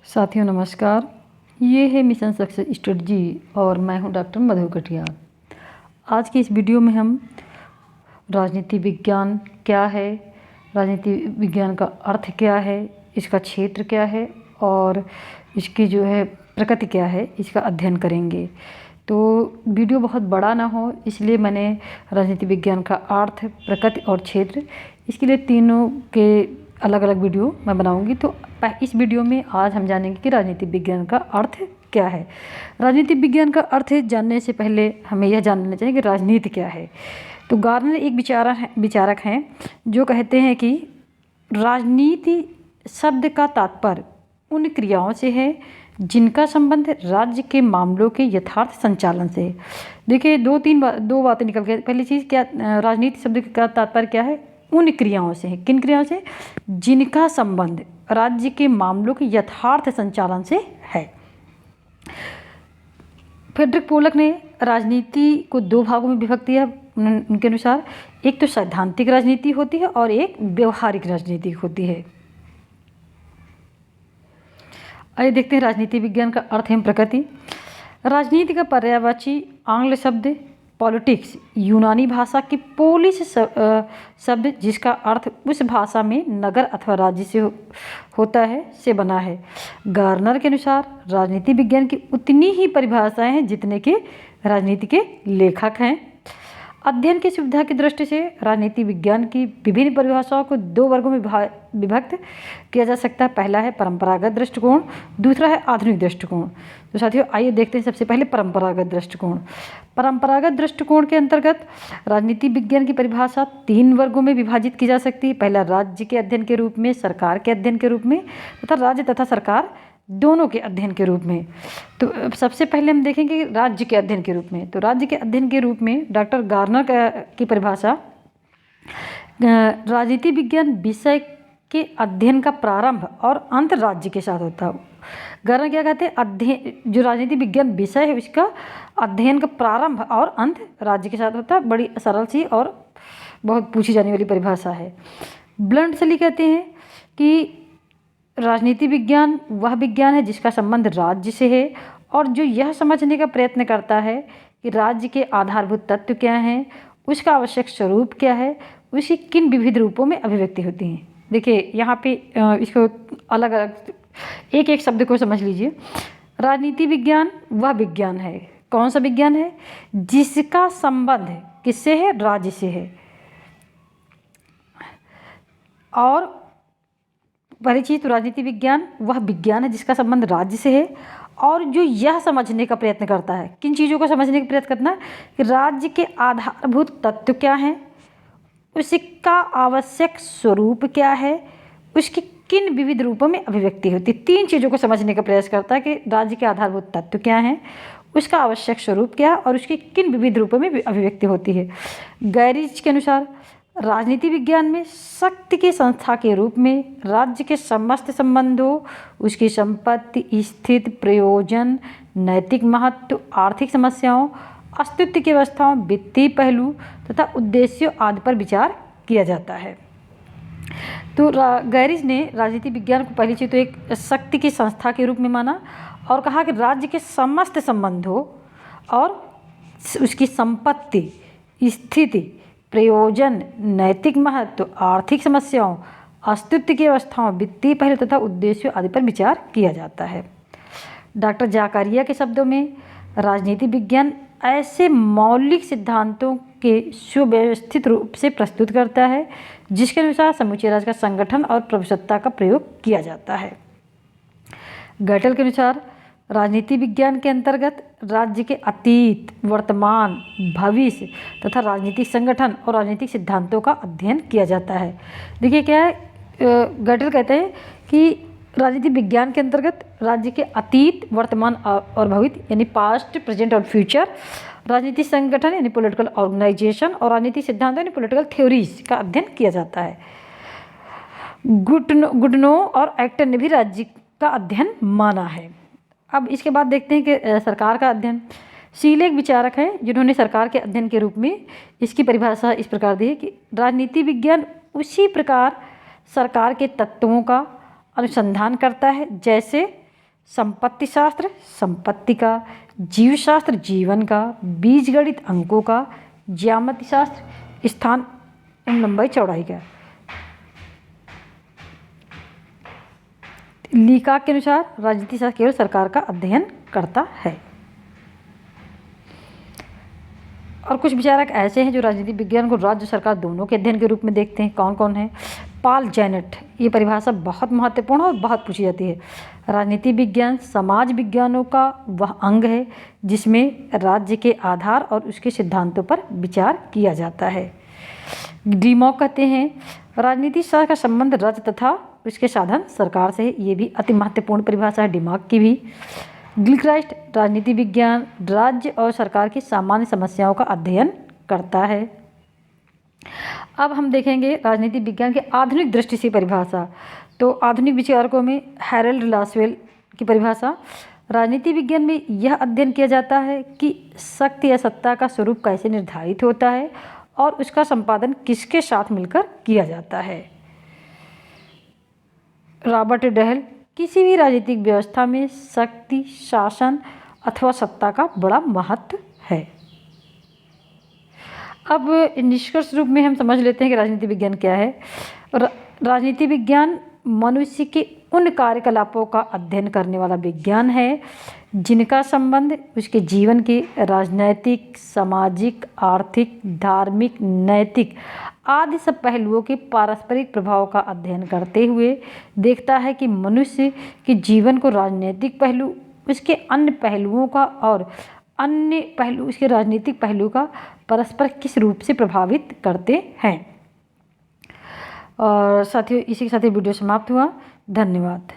साथियों नमस्कार। ये है मिशन सक्सेस स्ट्रेटजी और मैं हूं डॉक्टर मधु कटियार। आज की इस वीडियो में हम राजनीति विज्ञान क्या है, राजनीति विज्ञान का अर्थ क्या है, इसका क्षेत्र क्या है और इसकी जो है प्रकृति क्या है, इसका अध्ययन करेंगे। तो वीडियो बहुत बड़ा ना हो इसलिए मैंने राजनीति विज्ञान का अर्थ, प्रकृति और क्षेत्र, इसके लिए तीनों के अलग अलग वीडियो मैं बनाऊंगी। तो इस वीडियो में आज हम जानेंगे कि राजनीति विज्ञान का अर्थ क्या है। राजनीति विज्ञान का अर्थ जानने से पहले हमें यह जानना चाहिए कि राजनीति क्या है। तो गार्नर एक विचारक हैं जो कहते हैं कि राजनीति शब्द का तात्पर्य उन क्रियाओं से है जिनका संबंध राज्य के मामलों के यथार्थ संचालन से है। देखिए दो बातें निकल गई। पहली चीज़ क्या, राजनीति शब्द का तात्पर्य क्या है? उन क्रियाओं से है। किन क्रियाओं से? जिनका संबंध राज्य के मामलों के यथार्थ संचालन से है। फ्रेडरिक पोलक ने राजनीति को दो भागों में विभक्त किया उनके अनुसार। एक तो सैद्धांतिक राजनीति होती है और एक व्यवहारिक राजनीति होती है। आइए देखते हैं राजनीति विज्ञान का अर्थ एवं प्रकृति। राजनीति का पर्यायवाची आंग्ल शब्द पॉलिटिक्स यूनानी भाषा की पोलिस शब्द जिसका अर्थ उस भाषा में नगर अथवा राज्य से होता है से बना है। गार्नर के अनुसार राजनीति विज्ञान की उतनी ही परिभाषाएं हैं जितने के राजनीति के लेखक हैं। अध्ययन की सुविधा की दृष्टि से राजनीति विज्ञान की विभिन्न परिभाषाओं को दो वर्गों में विभक्त किया जा सकता है। पहला है परंपरागत दृष्टिकोण, दूसरा है आधुनिक दृष्टिकोण। तो साथियों आइए देखते हैं सबसे पहले परंपरागत दृष्टिकोण। परंपरागत दृष्टिकोण के अंतर्गत राजनीति विज्ञान की परिभाषा तीन वर्गों में विभाजित की जा सकती है। पहला राज्य के अध्ययन के रूप में, सरकार के अध्ययन के रूप में तथा राज्य तथा सरकार दोनों के अध्ययन के रूप में। तो सबसे पहले हम देखेंगे राज्य के अध्ययन के रूप में। तो राज्य के अध्ययन के रूप में डॉक्टर गार्नर की परिभाषा, राजनीति विज्ञान विषय के अध्ययन का प्रारंभ और अंत राज्य के साथ होता है। गार्नर क्या कहते हैं? अध्ययन, जो राजनीति विज्ञान विषय है उसका अध्ययन का प्रारंभ और अंत राज्य के साथ होता है। बड़ी सरल सी और बहुत पूछी जाने वाली परिभाषा है। ब्लंटसली कहते हैं कि राजनीति विज्ञान वह विज्ञान है जिसका संबंध राज्य से है और जो यह समझने का प्रयत्न करता है कि राज्य के आधारभूत तत्व क्या हैं, उसका आवश्यक स्वरूप क्या है, उसकी किन विविध रूपों में अभिव्यक्ति होती हैं। देखिए यहाँ पे इसको अलग अलग एक एक शब्द को समझ लीजिए। राजनीति विज्ञान वह विज्ञान है, कौन सा विज्ञान है? जिसका संबंध किससे है? राज्य से है। और पहली चीज़ तो राजनीति विज्ञान वह विज्ञान है जिसका संबंध राज्य से है और जो यह समझने का प्रयत्न करता है, किन चीज़ों को समझने का प्रयत्न करना है कि राज्य के आधारभूत तत्व क्या हैं, उसका आवश्यक स्वरूप क्या है, उसकी किन विविध रूपों में अभिव्यक्ति होती है। तीन चीज़ों को समझने का प्रयास करता है कि राज्य के आधारभूत तत्व क्या हैं, उसका आवश्यक स्वरूप क्या है और उसकी किन विविध रूपों में अभिव्यक्ति होती है। गैरिज के अनुसार राजनीति विज्ञान में शक्ति की संस्था के रूप में राज्य के समस्त संबंधों, उसकी संपत्ति, स्थिति, प्रयोजन, नैतिक महत्व, आर्थिक समस्याओं, अस्तित्व की अवस्थाओं, वित्तीय पहलू तथा उद्देश्यों आदि पर विचार किया जाता है। तो गैरिज ने राजनीति विज्ञान को पहली चीज़ तो एक शक्ति की संस्था के रूप में माना और कहा कि राज्य के समस्त संबंधों और उसकी संपत्ति, स्थिति, प्रयोजन, नैतिक महत्व, आर्थिक समस्याओं, अस्तित्व की अवस्थाओं, वित्तीय पहलू तथा उद्देश्यों आदि पर विचार किया जाता है। डॉक्टर जाकारिया के शब्दों में राजनीति विज्ञान ऐसे मौलिक सिद्धांतों के सुव्यवस्थित रूप से प्रस्तुत करता है जिसके अनुसार समूचे राज्य का संगठन और प्रभुसत्ता का प्रयोग किया जाता है। गैटल के अनुसार राजनीति विज्ञान के अंतर्गत राज्य के अतीत, वर्तमान, भविष्य तथा राजनीतिक संगठन और राजनीतिक सिद्धांतों का अध्ययन किया जाता है। देखिए क्या है, गैटल कहते हैं कि राजनीति विज्ञान के अंतर्गत राज्य के अतीत, वर्तमान और भविष्य यानी पास्ट, प्रेजेंट और फ्यूचर, राजनीतिक संगठन यानी पॉलिटिकल ऑर्गेनाइजेशन और राजनीतिक सिद्धांत यानी पॉलिटिकल थ्योरीज का अध्ययन किया जाता है। गुडनो और एक्टर ने भी राज्य का अध्ययन माना है। अब इसके बाद देखते हैं कि सरकार का अध्ययन। शील एक विचारक हैं जिन्होंने सरकार के अध्ययन के रूप में इसकी परिभाषा इस प्रकार दी है कि राजनीति विज्ञान उसी प्रकार सरकार के तत्वों का अनुसंधान करता है जैसे संपत्ति शास्त्र संपत्ति का, जीव शास्त्र जीवन का, बीजगणित अंकों का, ज्यामिति शास्त्र स्थान एवं लंबाई चौड़ाई का। लीकाक के अनुसार राजनीति शास्त्र केवल सरकार का अध्ययन करता है। और कुछ विचारक ऐसे हैं जो राजनीति विज्ञान को राज्य सरकार दोनों के अध्ययन के रूप में देखते हैं। कौन कौन है? Paul Janet. ये परिभाषा बहुत महत्वपूर्ण और बहुत पूछी जाती है। राजनीति विज्ञान समाज विज्ञानों का वह अंग है जिसमें राज्य के आधार और उसके सिद्धांतों पर विचार किया जाता है। डिमॉक कहते हैं राजनीति शास्त्र का संबंध राज्य तथा उसके साधन सरकार से है। ये भी अति महत्वपूर्ण परिभाषा है डिमॉक की भी। गिलक्राइस्ट राजनीति विज्ञान राज्य और सरकार की सामान्य समस्याओं का अध्ययन करता है। अब हम देखेंगे राजनीति विज्ञान के आधुनिक दृष्टि से परिभाषा। तो आधुनिक विचारकों में हैरल्ड लासवेल की परिभाषा, राजनीति विज्ञान में यह अध्ययन किया जाता है कि शक्ति या सत्ता का स्वरूप कैसे निर्धारित होता है और उसका संपादन किसके साथ मिलकर किया जाता है। रॉबर्ट डहल, किसी भी राजनीतिक व्यवस्था में शक्ति, शासन अथवा सत्ता का बड़ा महत्व है। अब निष्कर्ष रूप में हम समझ लेते हैं कि राजनीति विज्ञान क्या है। राजनीति विज्ञान मनुष्य के उन कार्यकलापों का अध्ययन करने वाला विज्ञान है जिनका संबंध उसके जीवन के राजनैतिक, सामाजिक, आर्थिक, धार्मिक, नैतिक आदि सब पहलुओं के पारस्परिक प्रभाव का अध्ययन करते हुए देखता है कि मनुष्य के जीवन को राजनीतिक पहलू उसके अन्य पहलुओं का और अन्य पहलू उसके राजनीतिक पहलू का परस्पर किस रूप से प्रभावित करते हैं। और साथियों, इसी के साथ वीडियो समाप्त हुआ। धन्यवाद।